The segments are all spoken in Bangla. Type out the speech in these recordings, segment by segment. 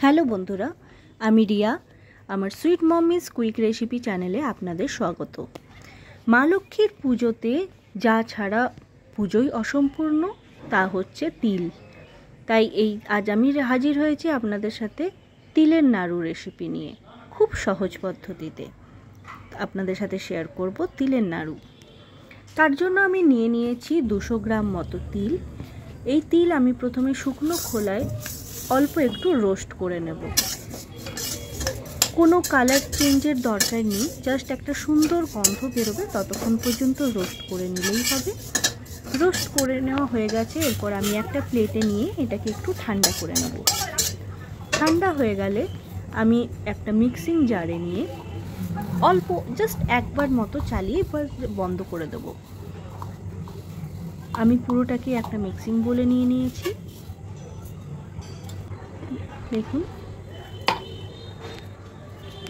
হ্যালো বন্ধুরা, আমি রিয়া। আমার সুইট মমিস কুইক রেসিপি চ্যানেলে আপনাদের স্বাগত। মা লক্ষ্মীর পুজোতে যা ছাড়া পুজোই অসম্পূর্ণ তা হচ্ছে তিল। তাই আজ আমি হাজির হয়েছি আপনাদের সাথে তিলের নাড়ু রেসিপি নিয়ে। খুব সহজ পদ্ধতিতে আপনাদের সাথে শেয়ার করব তিলের নাড়ু। তার জন্য আমি নিয়েছি 200 গ্রাম মতো তিল। এই তিল আমি প্রথমে শুকনো খোলায় অল্প একটু রোস্ট করে নেব। কোনো কালার চেঞ্জের দরকার নেই, জাস্ট একটা সুন্দর গন্ধ বেরোবে ততক্ষণ পর্যন্ত রোস্ট করে নিলেই হবে। রোস্ট করে নেওয়া হয়ে গেছে। এরপর আমি একটা প্লেটে নিয়ে এটাকে একটু ঠান্ডা করে নেব। ঠান্ডা হয়ে গেলে আমি একটা মিক্সিং জারে নিয়ে অল্প জাস্ট একবার মতো চালিয়ে বন্ধ করে দেব। আমি পুরোটাকে একটা মিক্সিং বলে নিয়েছি। দেখুন,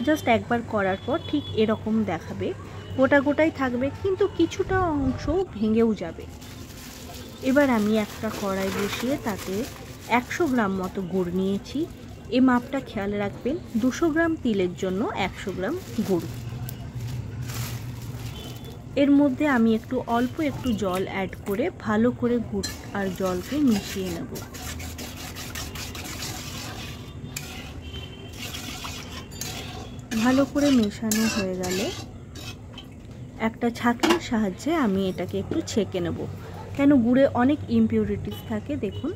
জাস্ট একবার করার পর ঠিক এরকম দেখাবে, গোটা গোটাই থাকবে কিন্তু কিছুটা অংশ ভেঙেও যাবে। এবার আমি একটা কড়াই বসিয়ে তাতে 100 গ্রাম মতো গুড় নিয়েছি। এই মাপটা খেয়াল রাখবেন, 200 গ্রাম তিলের জন্য 100 গ্রাম গুড়। এর মধ্যে আমি অল্প একটু জল অ্যাড করে ভালো করে গুড় আর জলকে মিশিয়ে নেব। ভালো করে মেশানো হয়ে গেলে একটা ছাঁকনির সাহায্যে আমি এটাকে একটু ছেঁকে নেব, কেন গুড়ে অনেক ইমপিউরিটিস থাকে। দেখুন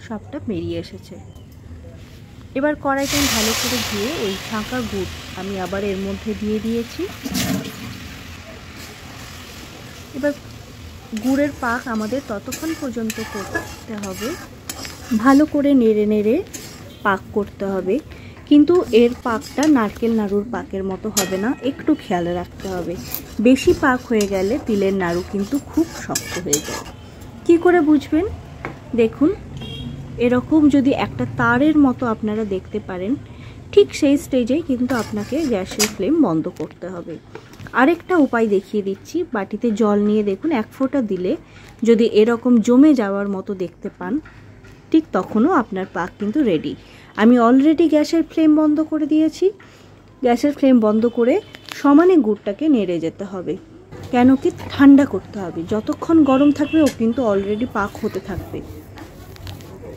সবটা বেরিয়ে এসেছে। এবার কড়াইটা ভালো করে ধুয়ে ওই ছাঁকা গুড় আমি আবার এর মধ্যে দিয়ে দিয়েছি। এবার গুড়ের পাক আমাদের ততক্ষণ পর্যন্ত করতে হবে, ভালো করে নেড়ে নেড়ে পাক করতে হবে। কিন্তু এর পাকটা নারকেল নাড়ুর পাকের মতো হবে না, একটু খেয়াল রাখতে হবে। বেশি পাক হয়ে গেলে তিলের নাড়ু কিন্তু খুব শক্ত হয়ে যায়। কি করে বুঝবেন? দেখুন, এরকম যদি একটা তারের মতো আপনারা দেখতে পারেন, ঠিক সেই স্টেজেই কিন্তু আপনাকে গ্যাসের ফ্লেম বন্ধ করতে হবে। আরেকটা উপায় দেখিয়ে দিচ্ছি। বাটিতে জল নিয়ে দেখুন, 1 ফোঁটা দিলে যদি এরকম জমে যাওয়ার মতো দেখতে পান, ঠিক তখনও আপনার পাক কিন্তু রেডি। আমি অলরেডি গ্যাসের ফ্লেম বন্ধ করে দিয়েছি। গ্যাসের ফ্লেম বন্ধ করে সমানে গুড়টাকে নেড়ে যেতে হবে, কেন কি ঠান্ডা করতে হবে। যতক্ষণ গরম থাকবে ও কিন্তু অলরেডি পাক হতে থাকবে।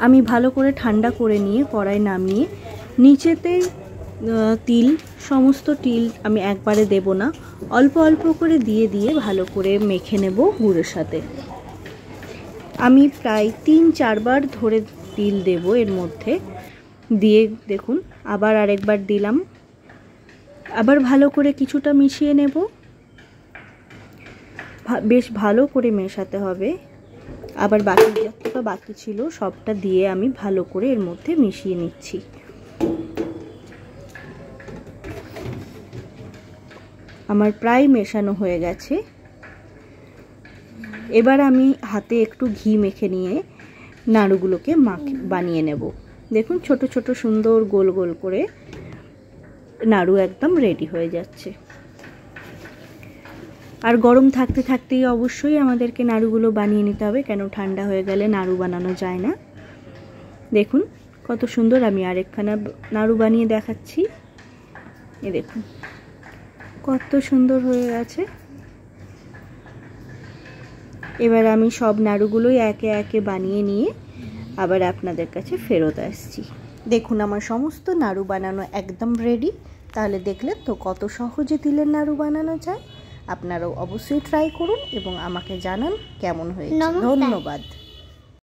আমি ভালো করে ঠান্ডা করে নিয়ে কড়াই নামিয়ে নিচেতে সমস্ত তিল আমি একবারে দেব না, অল্প অল্প করে দিয়ে ভালো করে মেখে নেব গুড়ের সাথে। আমি প্রায় 3-4 বার ধরে তিল দেব এর মধ্যে দিয়ে। দেখুন, আবার আরেকবার দিলাম, আবার ভালো করে কিছুটা মিশিয়ে নেব। বেশ ভালো করে মেশাতে হবে। আবার যতটা বাকি ছিল সবটা দিয়ে আমি ভালো করে এর মধ্যে মিশিয়ে নিচ্ছি। আমার প্রায় মেশানো হয়ে গেছে। এবার আমি হাতে একটু ঘি মেখে নিয়ে নাড়ুগুলোকে বানিয়ে নেব। দেখুন, ছোট ছোট সুন্দর গোল গোল করে নাড়ু একদম রেডি হয়ে যাচ্ছে। আর গরম থাকতে থাকতেই অবশ্যই আমাদেরকে নাড়ুগুলো বানিয়ে নিতে হবে, কেন ঠান্ডা হয়ে গেলে নাড়ু বানানো যায় না। দেখুন কত সুন্দর। আমি আরেকখানা নাড়ু বানিয়ে দেখাচ্ছি। এ দেখুন কত সুন্দর হয়ে গেছে। এবার আমি সব নাড়ুগুলোই একে একে বানিয়ে নিয়ে আবার আপনাদের কাছে ফেরত আসছি। দেখুন, আমার সমস্ত নাড়ু বানানো একদম রেডি। তাহলে দেখলেন তো কত সহজে তিলের নাড়ু বানানো যায়। আপনারাও অবশ্যই ট্রাই করুন এবং আমাকে জানান কেমন হয়েছে। ধন্যবাদ।